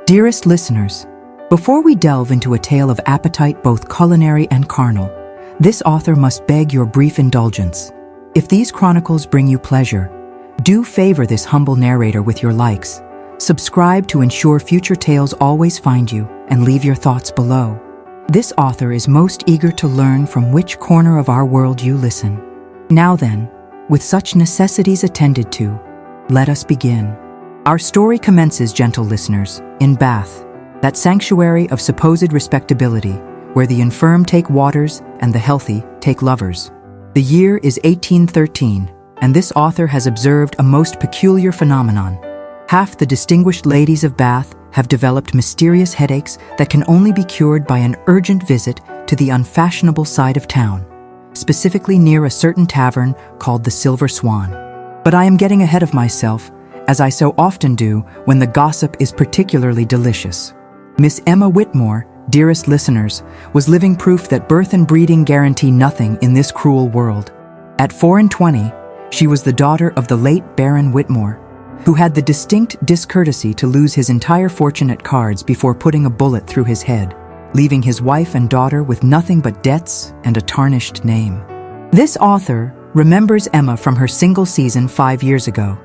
Dearest listeners, before we delve into a tale of appetite both culinary and carnal, this author must beg your brief indulgence. If these chronicles bring you pleasure, do favor this humble narrator with your likes. Subscribe to ensure future tales always find you, and leave your thoughts below. This author is most eager to learn from which corner of our world you listen. Now then, with such necessities attended to, let us begin. Our story commences, gentle listeners, in Bath, that sanctuary of supposed respectability, where the infirm take waters and the healthy take lovers. The year is 1813, and this author has observed a most peculiar phenomenon. Half the distinguished ladies of Bath have developed mysterious headaches that can only be cured by an urgent visit to the unfashionable side of town, specifically near a certain tavern called the Silver Swan. But I am getting ahead of myself, as I so often do when the gossip is particularly delicious. Miss Emma Whitmore, dearest listeners, was living proof that birth and breeding guarantee nothing in this cruel world. At 24, she was the daughter of the late Baron Whitmore, who had the distinct discourtesy to lose his entire fortune at cards before putting a bullet through his head, leaving his wife and daughter with nothing but debts and a tarnished name. This author remembers Emma from her single season 5 years ago.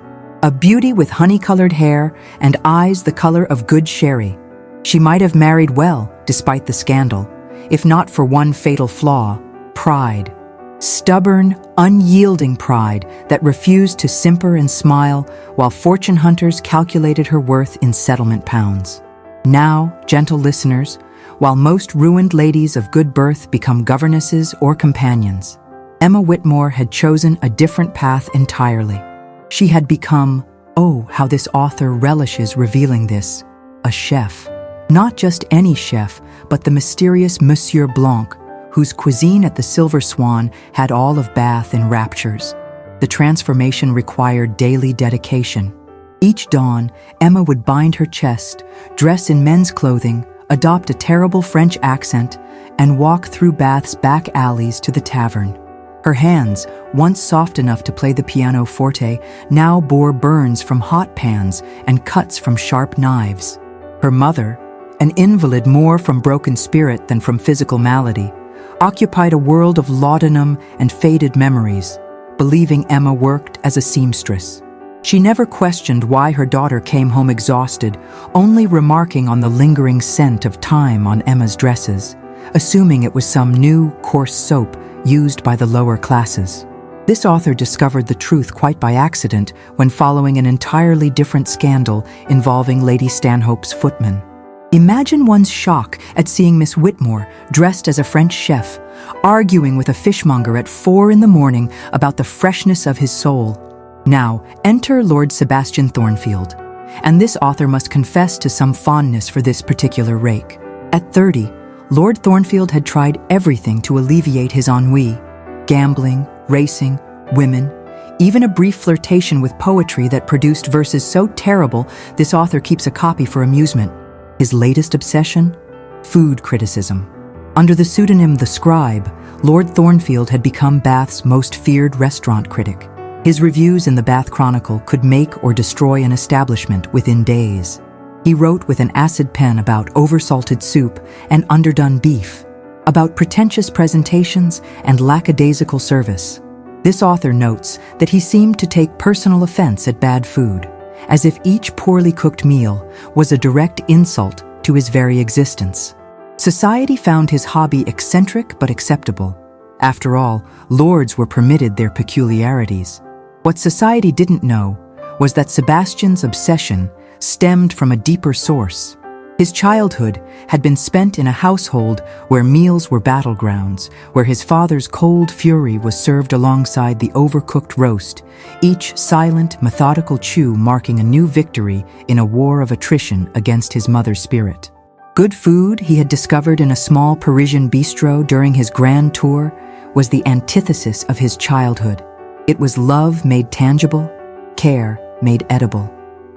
A beauty with honey-colored hair and eyes the color of good sherry. She might have married well, despite the scandal, if not for one fatal flaw: pride. Stubborn, unyielding pride that refused to simper and smile while fortune hunters calculated her worth in settlement pounds. Now, gentle listeners, while most ruined ladies of good birth become governesses or companions, Emma Whitmore had chosen a different path entirely. She had become, oh, how this author relishes revealing this, a chef. Not just any chef, but the mysterious Monsieur Blanc, whose cuisine at the Silver Swan had all of Bath in raptures. The transformation required daily dedication. Each dawn, Emma would bind her chest, dress in men's clothing, adopt a terrible French accent, and walk through Bath's back alleys to the tavern. Her hands, once soft enough to play the pianoforte, now bore burns from hot pans and cuts from sharp knives. Her mother, an invalid more from broken spirit than from physical malady, occupied a world of laudanum and faded memories, believing Emma worked as a seamstress. She never questioned why her daughter came home exhausted, only remarking on the lingering scent of time on Emma's dresses, assuming it was some new, coarse soap used by the lower classes. This author discovered the truth quite by accident when following an entirely different scandal involving Lady Stanhope's footman. Imagine one's shock at seeing Miss Whitmore, dressed as a French chef, arguing with a fishmonger at 4 a.m. about the freshness of his sole. Now, enter Lord Sebastian Thornfield, and this author must confess to some fondness for this particular rake. At 30, Lord Thornfield had tried everything to alleviate his ennui: gambling, racing, women, even a brief flirtation with poetry that produced verses so terrible this author keeps a copy for amusement. His latest obsession? Food criticism. Under the pseudonym The Scribe, Lord Thornfield had become Bath's most feared restaurant critic. His reviews in the Bath Chronicle could make or destroy an establishment within days. He wrote with an acid pen about oversalted soup and underdone beef, about pretentious presentations and lackadaisical service. This author notes that he seemed to take personal offense at bad food, as if each poorly cooked meal was a direct insult to his very existence. Society found his hobby eccentric but acceptable. After all, lords were permitted their peculiarities. What society didn't know was that Sebastian's obsession stemmed from a deeper source. His childhood had been spent in a household where meals were battlegrounds, where his father's cold fury was served alongside the overcooked roast, each silent, methodical chew marking a new victory in a war of attrition against his mother's spirit. Good food, he had discovered in a small Parisian bistro during his grand tour, was the antithesis of his childhood. It was love made tangible, care made edible.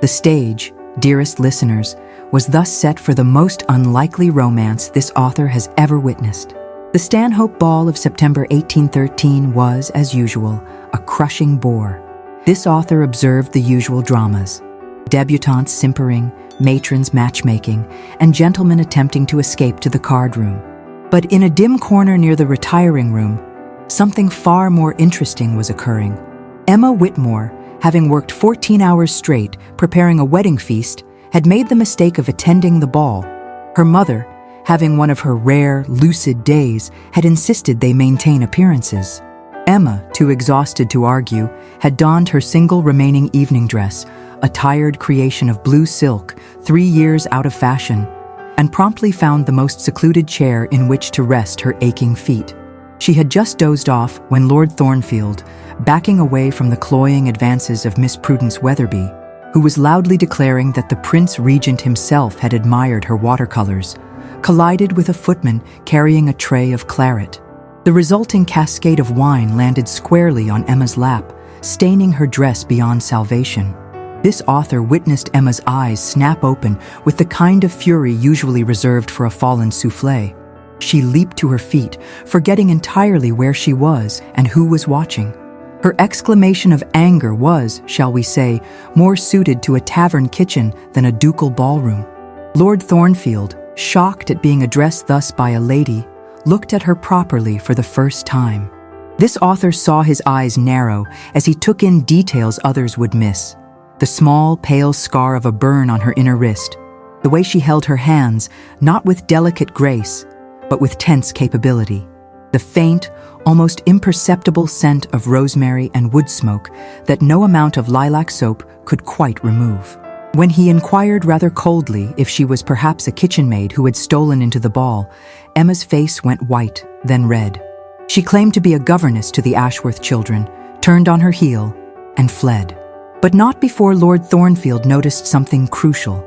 The stage, dearest listeners, was thus set for the most unlikely romance this author has ever witnessed. The Stanhope Ball of September 1813 was, as usual, a crushing bore. This author observed the usual dramas: debutantes simpering, matrons matchmaking, and gentlemen attempting to escape to the card room. But in a dim corner near the retiring room, something far more interesting was occurring. Emma Whitmore, having worked 14 hours straight preparing a wedding feast, had made the mistake of attending the ball. Her mother, having one of her rare, lucid days, had insisted they maintain appearances. Emma, too exhausted to argue, had donned her single remaining evening dress, a tired creation of blue silk, 3 years out of fashion, and promptly found the most secluded chair in which to rest her aching feet. She had just dozed off when Lord Thornfield, backing away from the cloying advances of Miss Prudence Weatherby, who was loudly declaring that the Prince Regent himself had admired her watercolors, collided with a footman carrying a tray of claret. The resulting cascade of wine landed squarely on Emma's lap, staining her dress beyond salvation. This author witnessed Emma's eyes snap open with the kind of fury usually reserved for a fallen soufflé. She leaped to her feet, forgetting entirely where she was and who was watching. Her exclamation of anger was, shall we say, more suited to a tavern kitchen than a ducal ballroom. Lord Thornfield, shocked at being addressed thus by a lady, looked at her properly for the first time. This author saw his eyes narrow as he took in details others would miss. The small, pale scar of a burn on her inner wrist, the way she held her hands, not with delicate grace, but with tense capability, the faint, almost imperceptible scent of rosemary and wood smoke that no amount of lilac soap could quite remove. When he inquired rather coldly if she was perhaps a kitchen maid who had stolen into the ball, Emma's face went white, then red. She claimed to be a governess to the Ashworth children, turned on her heel, and fled. But not before Lord Thornfield noticed something crucial: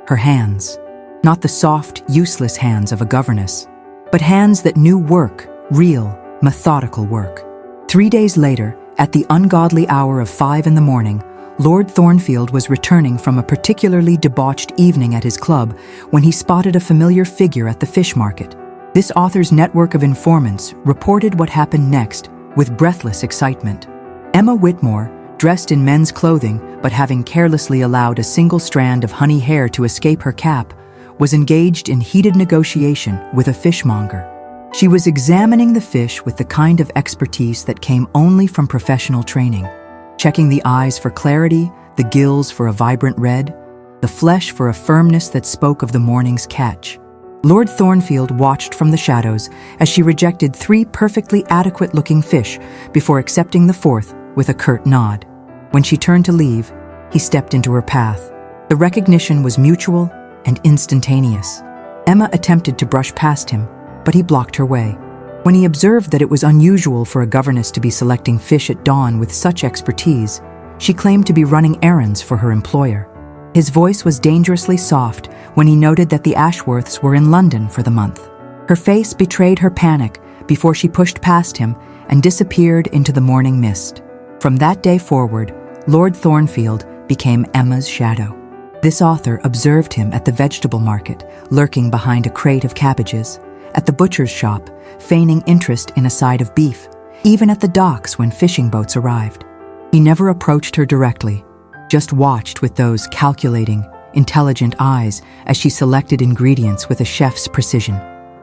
her hands. Not the soft, useless hands of a governess, but hands that knew work, real, methodical work. 3 days later, at the ungodly hour of 5 in the morning, Lord Thornfield was returning from a particularly debauched evening at his club when he spotted a familiar figure at the fish market. This author's network of informants reported what happened next with breathless excitement. Emma Whitmore, dressed in men's clothing but having carelessly allowed a single strand of honey hair to escape her cap, was engaged in heated negotiation with a fishmonger. She was examining the fish with the kind of expertise that came only from professional training, checking the eyes for clarity, the gills for a vibrant red, the flesh for a firmness that spoke of the morning's catch. Lord Thornfield watched from the shadows as she rejected 3 perfectly adequate-looking fish before accepting the 4th with a curt nod. When she turned to leave, he stepped into her path. The recognition was mutual and instantaneous. Emma attempted to brush past him, but he blocked her way. When he observed that it was unusual for a governess to be selecting fish at dawn with such expertise, she claimed to be running errands for her employer. His voice was dangerously soft when he noted that the Ashworths were in London for the month. Her face betrayed her panic before she pushed past him and disappeared into the morning mist. From that day forward, Lord Thornfield became Emma's shadow. This author observed him at the vegetable market, lurking behind a crate of cabbages, at the butcher's shop, feigning interest in a side of beef, even at the docks when fishing boats arrived. He never approached her directly, just watched with those calculating, intelligent eyes as she selected ingredients with a chef's precision.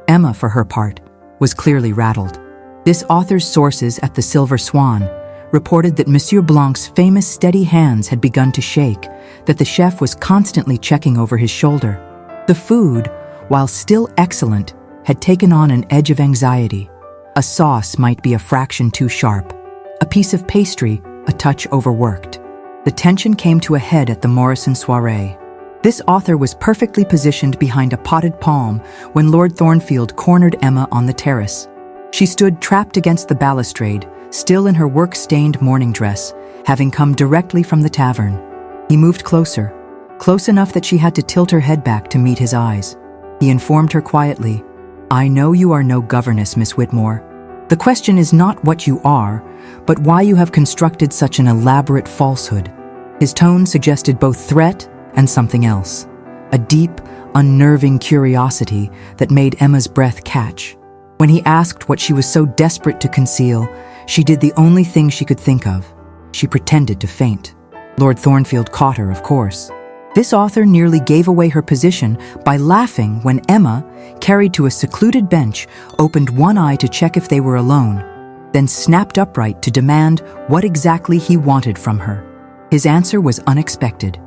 Emma, for her part, was clearly rattled. This author's sources at the Silver Swan reported that Monsieur Blanc's famous steady hands had begun to shake, that the chef was constantly checking over his shoulder. The food, while still excellent, had taken on an edge of anxiety. A sauce might be a fraction too sharp, a piece of pastry a touch overworked. The tension came to a head at the Morrison soirée. This author was perfectly positioned behind a potted palm when Lord Thornfield cornered Emma on the terrace. She stood trapped against the balustrade, still in her work-stained morning dress, having come directly from the tavern. He moved closer, close enough that she had to tilt her head back to meet his eyes. He informed her quietly, "I know you are no governess, Miss Whitmore. The question is not what you are, but why you have constructed such an elaborate falsehood." His tone suggested both threat and something else, a deep, unnerving curiosity that made Emma's breath catch. When he asked what she was so desperate to conceal, she did the only thing she could think of. She pretended to faint. Lord Thornfield caught her, of course. This author nearly gave away her position by laughing when Emma, carried to a secluded bench, opened one eye to check if they were alone, then snapped upright to demand what exactly he wanted from her. His answer was unexpected.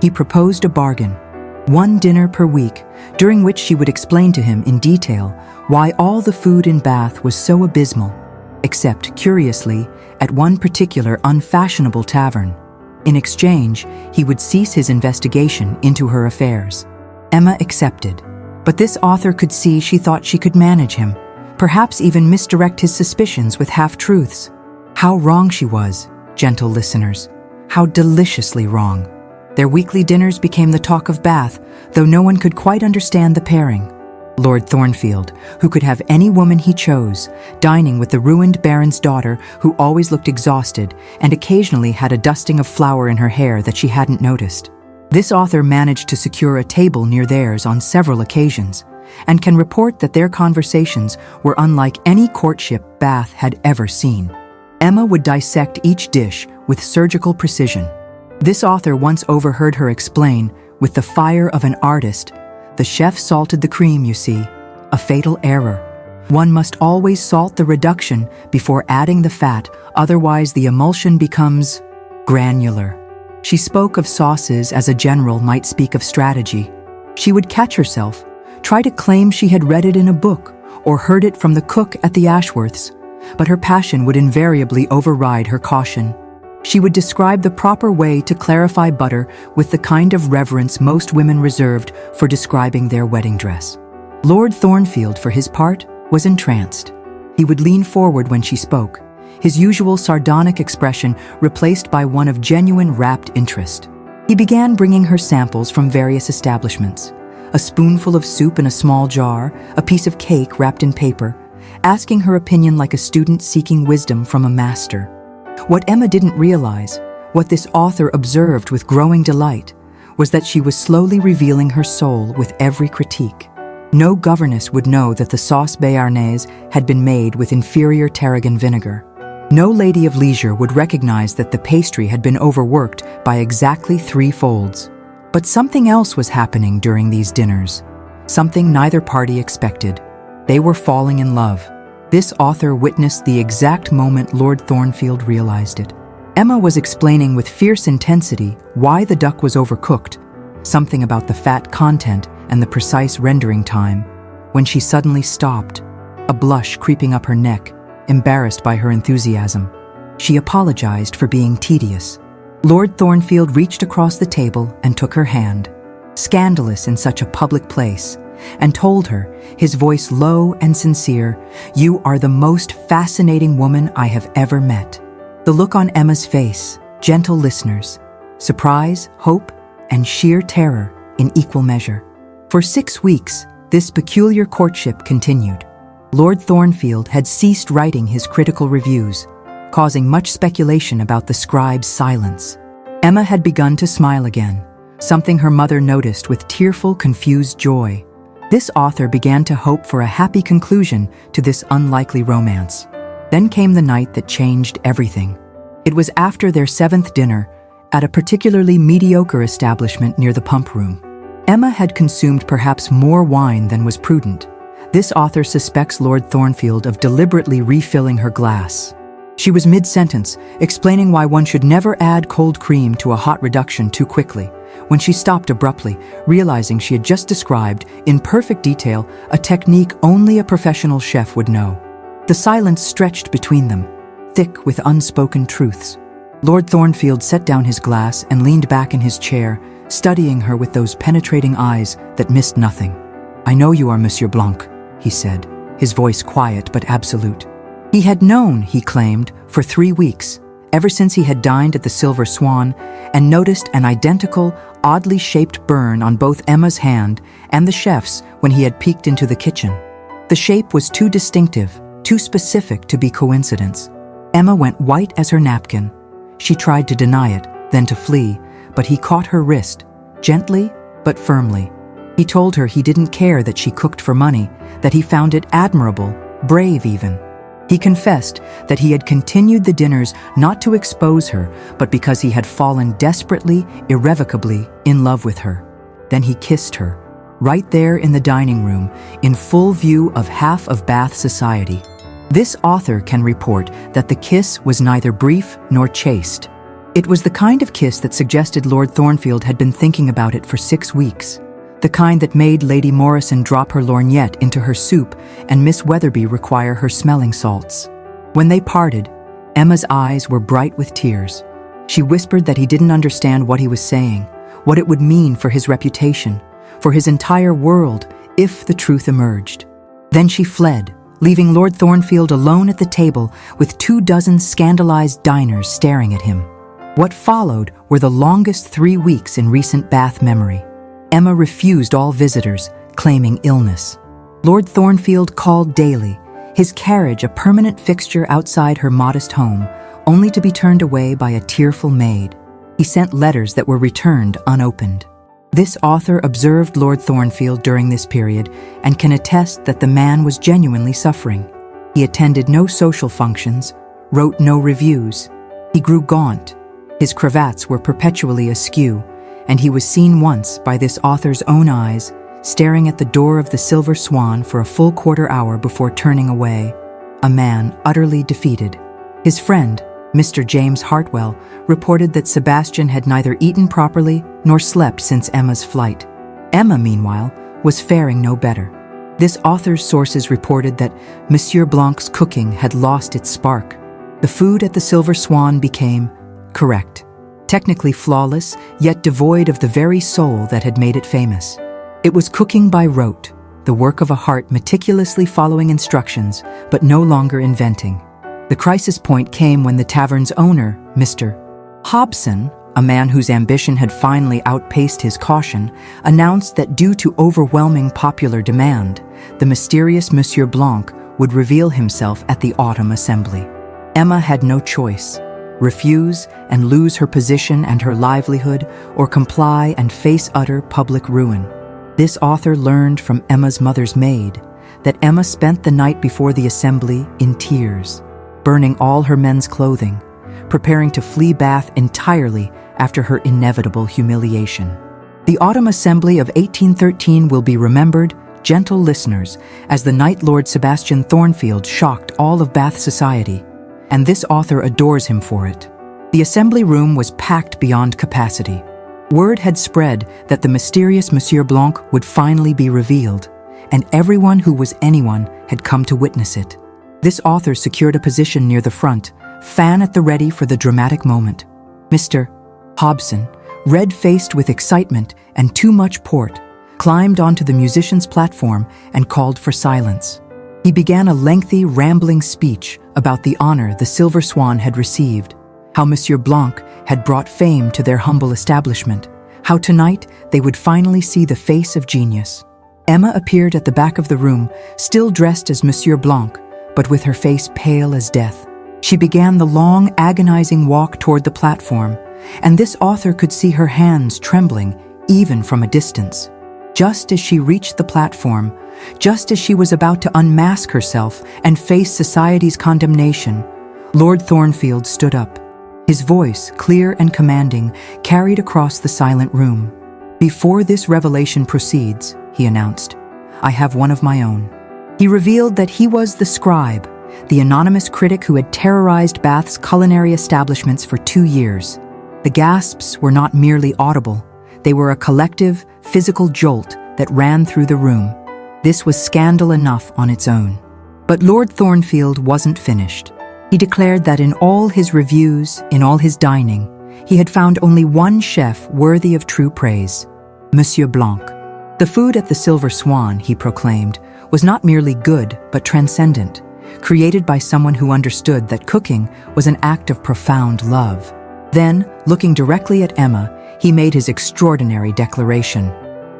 He proposed a bargain: 1 dinner per week, during which she would explain to him in detail why all the food in Bath was so abysmal, except, curiously, at one particular unfashionable tavern. In exchange, he would cease his investigation into her affairs. Emma accepted, but this author could see she thought she could manage him, perhaps even misdirect his suspicions with half-truths. How wrong she was, gentle listeners. How deliciously wrong. Their weekly dinners became the talk of Bath, though no one could quite understand the pairing. Lord Thornfield, who could have any woman he chose, dining with the ruined baron's daughter who always looked exhausted and occasionally had a dusting of flour in her hair that she hadn't noticed. This author managed to secure a table near theirs on several occasions, and can report that their conversations were unlike any courtship Bath had ever seen. Emma would dissect each dish with surgical precision. This author once overheard her explain, with the fire of an artist, "The chef salted the cream, you see. A fatal error. One must always salt the reduction before adding the fat, otherwise the emulsion becomes granular." She spoke of sauces as a general might speak of strategy. She would catch herself, try to claim she had read it in a book or heard it from the cook at the Ashworths, but her passion would invariably override her caution. She would describe the proper way to clarify butter with the kind of reverence most women reserved for describing their wedding dress. Lord Thornfield, for his part, was entranced. He would lean forward when she spoke, his usual sardonic expression replaced by one of genuine rapt interest. He began bringing her samples from various establishments: a spoonful of soup in a small jar, a piece of cake wrapped in paper, asking her opinion like a student seeking wisdom from a master. What Emma didn't realize, what this author observed with growing delight, was that she was slowly revealing her soul with every critique. No governess would know that the sauce béarnaise had been made with inferior tarragon vinegar. No lady of leisure would recognize that the pastry had been overworked by exactly 3 folds. But something else was happening during these dinners, something neither party expected. They were falling in love. This author witnessed the exact moment Lord Thornfield realized it. Emma was explaining with fierce intensity why the duck was overcooked, something about the fat content and the precise rendering time, when she suddenly stopped, a blush creeping up her neck, embarrassed by her enthusiasm. She apologized for being tedious. Lord Thornfield reached across the table and took her hand, scandalous in such a public place, and told her, his voice low and sincere, "You are the most fascinating woman I have ever met." The look on Emma's face, gentle listeners, surprise, hope, and sheer terror in equal measure. For 6 weeks, this peculiar courtship continued. Lord Thornfield had ceased writing his critical reviews, causing much speculation about the scribe's silence. Emma had begun to smile again, something her mother noticed with tearful, confused joy. This author began to hope for a happy conclusion to this unlikely romance. Then came the night that changed everything. It was after their 7th dinner, at a particularly mediocre establishment near the pump room. Emma had consumed perhaps more wine than was prudent. This author suspects Lord Thornfield of deliberately refilling her glass. She was mid-sentence, explaining why one should never add cold cream to a hot reduction too quickly, when she stopped abruptly, realizing she had just described, in perfect detail, a technique only a professional chef would know. The silence stretched between them, thick with unspoken truths. Lord Thornfield set down his glass and leaned back in his chair, studying her with those penetrating eyes that missed nothing. "I know you are Monsieur Blanc," he said, his voice quiet but absolute. He had known, he claimed, for 3 weeks, ever since he had dined at the Silver Swan and noticed an identical, oddly shaped burn on both Emma's hand and the chef's when he had peeked into the kitchen. The shape was too distinctive, too specific to be coincidence. Emma went white as her napkin. She tried to deny it, then to flee, but he caught her wrist, gently but firmly. He told her he didn't care that she cooked for money, that he found it admirable, brave even. He confessed that he had continued the dinners not to expose her, but because he had fallen desperately, irrevocably in love with her. Then he kissed her, right there in the dining room, in full view of half of Bath society. This author can report that the kiss was neither brief nor chaste. It was the kind of kiss that suggested Lord Thornfield had been thinking about it for 6 weeks. The kind that made Lady Morrison drop her lorgnette into her soup and Miss Weatherby require her smelling salts. When they parted, Emma's eyes were bright with tears. She whispered that he didn't understand what he was saying, what it would mean for his reputation, for his entire world, if the truth emerged. Then she fled, leaving Lord Thornfield alone at the table with 24 scandalized diners staring at him. What followed were the longest 3 weeks in recent Bath memory. Emma refused all visitors, claiming illness. Lord Thornfield called daily, his carriage a permanent fixture outside her modest home, only to be turned away by a tearful maid. He sent letters that were returned unopened. This author observed Lord Thornfield during this period and can attest that the man was genuinely suffering. He attended no social functions, wrote no reviews. He grew gaunt. His cravats were perpetually askew, and he was seen once by this author's own eyes, staring at the door of the Silver Swan for a full quarter-hour before turning away, a man utterly defeated. His friend, Mr. James Hartwell, reported that Sebastian had neither eaten properly nor slept since Emma's flight. Emma, meanwhile, was faring no better. This author's sources reported that Monsieur Blanc's cooking had lost its spark. The food at the Silver Swan became correct. Technically flawless, yet devoid of the very soul that had made it famous. It was cooking by rote, the work of a heart meticulously following instructions, but no longer inventing. The crisis point came when the tavern's owner, Mr. Hobson, a man whose ambition had finally outpaced his caution, announced that due to overwhelming popular demand, the mysterious Monsieur Blanc would reveal himself at the autumn assembly. Emma had no choice. Refuse and lose her position and her livelihood, or comply and face utter public ruin. This author learned from Emma's mother's maid that Emma spent the night before the assembly in tears, burning all her men's clothing, preparing to flee Bath entirely after her inevitable humiliation. The autumn assembly of 1813 will be remembered, gentle listeners, as the night Lord Sebastian Thornfield shocked all of Bath society, and this author adores him for it. The assembly room was packed beyond capacity. Word had spread that the mysterious Monsieur Blanc would finally be revealed, and everyone who was anyone had come to witness it. This author secured a position near the front, fan at the ready for the dramatic moment. Mr. Hobson, red-faced with excitement and too much port, climbed onto the musician's platform and called for silence. He began a lengthy, rambling speech about the honor the Silver Swan had received, how Monsieur Blanc had brought fame to their humble establishment, how tonight they would finally see the face of genius. Emma appeared at the back of the room, still dressed as Monsieur Blanc, but with her face pale as death. She began the long, agonizing walk toward the platform, and this author could see her hands trembling, even from a distance. Just as she reached the platform, just as she was about to unmask herself and face society's condemnation, Lord Thornfield stood up. His voice, clear and commanding, carried across the silent room. "Before this revelation proceeds," he announced, "I have one of my own." He revealed that he was the scribe, the anonymous critic who had terrorized Bath's culinary establishments for 2 years. The gasps were not merely audible. They were a collective, physical jolt that ran through the room. This was scandal enough on its own. But Lord Thornfield wasn't finished. He declared that in all his reviews, in all his dining, he had found only one chef worthy of true praise, Monsieur Blanc. The food at the Silver Swan, he proclaimed, was not merely good, but transcendent, created by someone who understood that cooking was an act of profound love. Then, looking directly at Emma, he made his extraordinary declaration.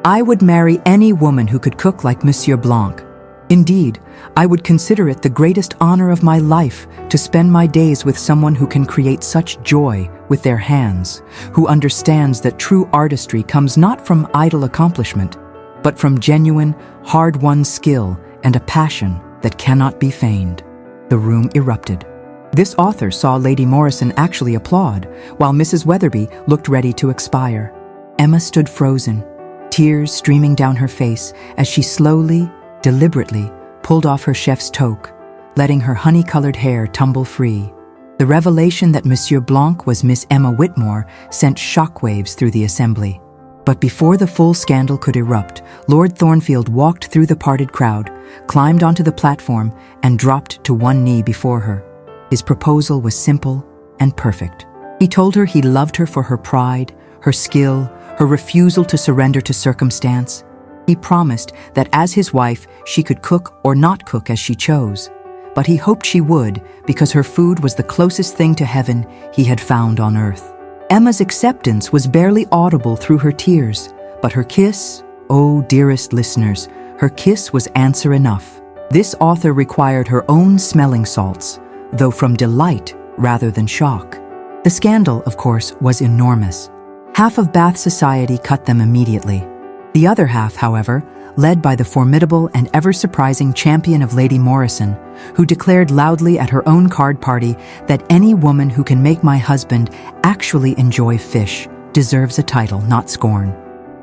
"I would marry any woman who could cook like Monsieur Blanc. Indeed, I would consider it the greatest honor of my life to spend my days with someone who can create such joy with their hands, who understands that true artistry comes not from idle accomplishment, but from genuine, hard-won skill and a passion that cannot be feigned." The room erupted. This author saw Lady Morrison actually applaud, while Mrs. Weatherby looked ready to expire. Emma stood frozen, tears streaming down her face as she slowly, deliberately pulled off her chef's toque, letting her honey-colored hair tumble free. The revelation that Monsieur Blanc was Miss Emma Whitmore sent shockwaves through the assembly. But before the full scandal could erupt, Lord Thornfield walked through the parted crowd, climbed onto the platform, and dropped to one knee before her. His proposal was simple and perfect. He told her he loved her for her pride, her skill, her refusal to surrender to circumstance. He promised that as his wife, she could cook or not cook as she chose. But he hoped she would, because her food was the closest thing to heaven he had found on earth. Emma's acceptance was barely audible through her tears, but her kiss, oh dearest listeners, her kiss was answer enough. This author required her own smelling salts, though from delight rather than shock. The scandal, of course, was enormous. Half of Bath society cut them immediately. The other half, however, led by the formidable and ever-surprising champion of Lady Morrison, who declared loudly at her own card party that any woman who can make my husband actually enjoy fish deserves a title, not scorn,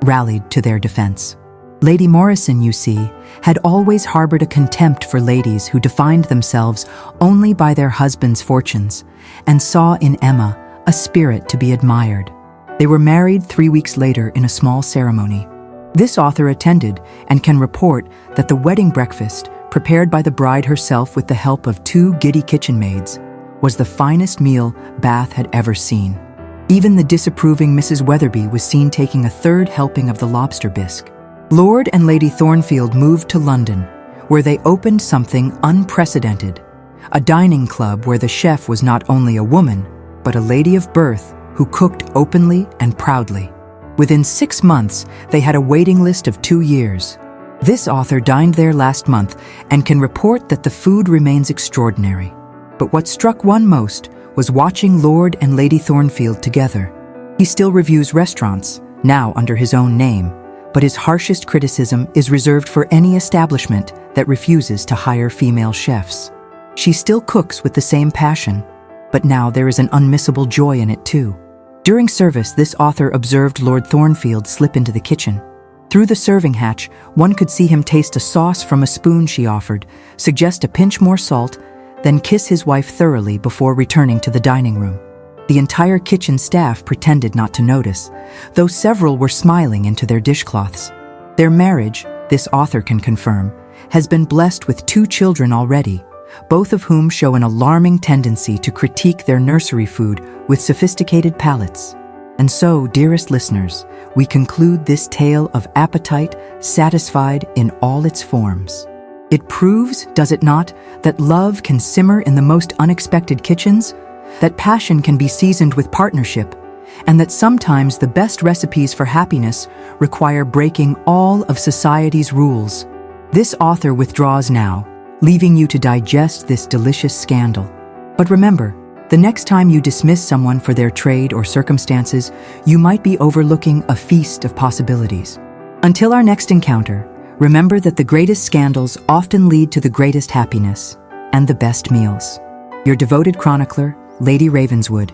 rallied to their defense. Lady Morrison, you see, had always harbored a contempt for ladies who defined themselves only by their husbands' fortunes, and saw in Emma a spirit to be admired. They were married 3 weeks later in a small ceremony. This author attended and can report that the wedding breakfast, prepared by the bride herself with the help of 2 giddy kitchen maids, was the finest meal Bath had ever seen. Even the disapproving Mrs. Weatherby was seen taking a 3rd helping of the lobster bisque. Lord and Lady Thornfield moved to London, where they opened something unprecedented, a dining club where the chef was not only a woman, but a lady of birth who cooked openly and proudly. Within 6 months, they had a waiting list of 2 years. This author dined there last month and can report that the food remains extraordinary. But what struck one most was watching Lord and Lady Thornfield together. He still reviews restaurants, now under his own name, but his harshest criticism is reserved for any establishment that refuses to hire female chefs. She still cooks with the same passion, but now there is an unmissable joy in it too. During service, this author observed Lord Thornfield slip into the kitchen. Through the serving hatch, one could see him taste a sauce from a spoon she offered, suggest a pinch more salt, then kiss his wife thoroughly before returning to the dining room. The entire kitchen staff pretended not to notice, though several were smiling into their dishcloths. Their marriage, this author can confirm, has been blessed with 2 children already, both of whom show an alarming tendency to critique their nursery food with sophisticated palates. And so, dearest listeners, we conclude this tale of appetite satisfied in all its forms. It proves, does it not, that love can simmer in the most unexpected kitchens, that passion can be seasoned with partnership, and that sometimes the best recipes for happiness require breaking all of society's rules. This author withdraws now, leaving you to digest this delicious scandal. But remember, the next time you dismiss someone for their trade or circumstances, you might be overlooking a feast of possibilities. Until our next encounter, remember that the greatest scandals often lead to the greatest happiness and the best meals. Your devoted chronicler, Lady Ravenswood.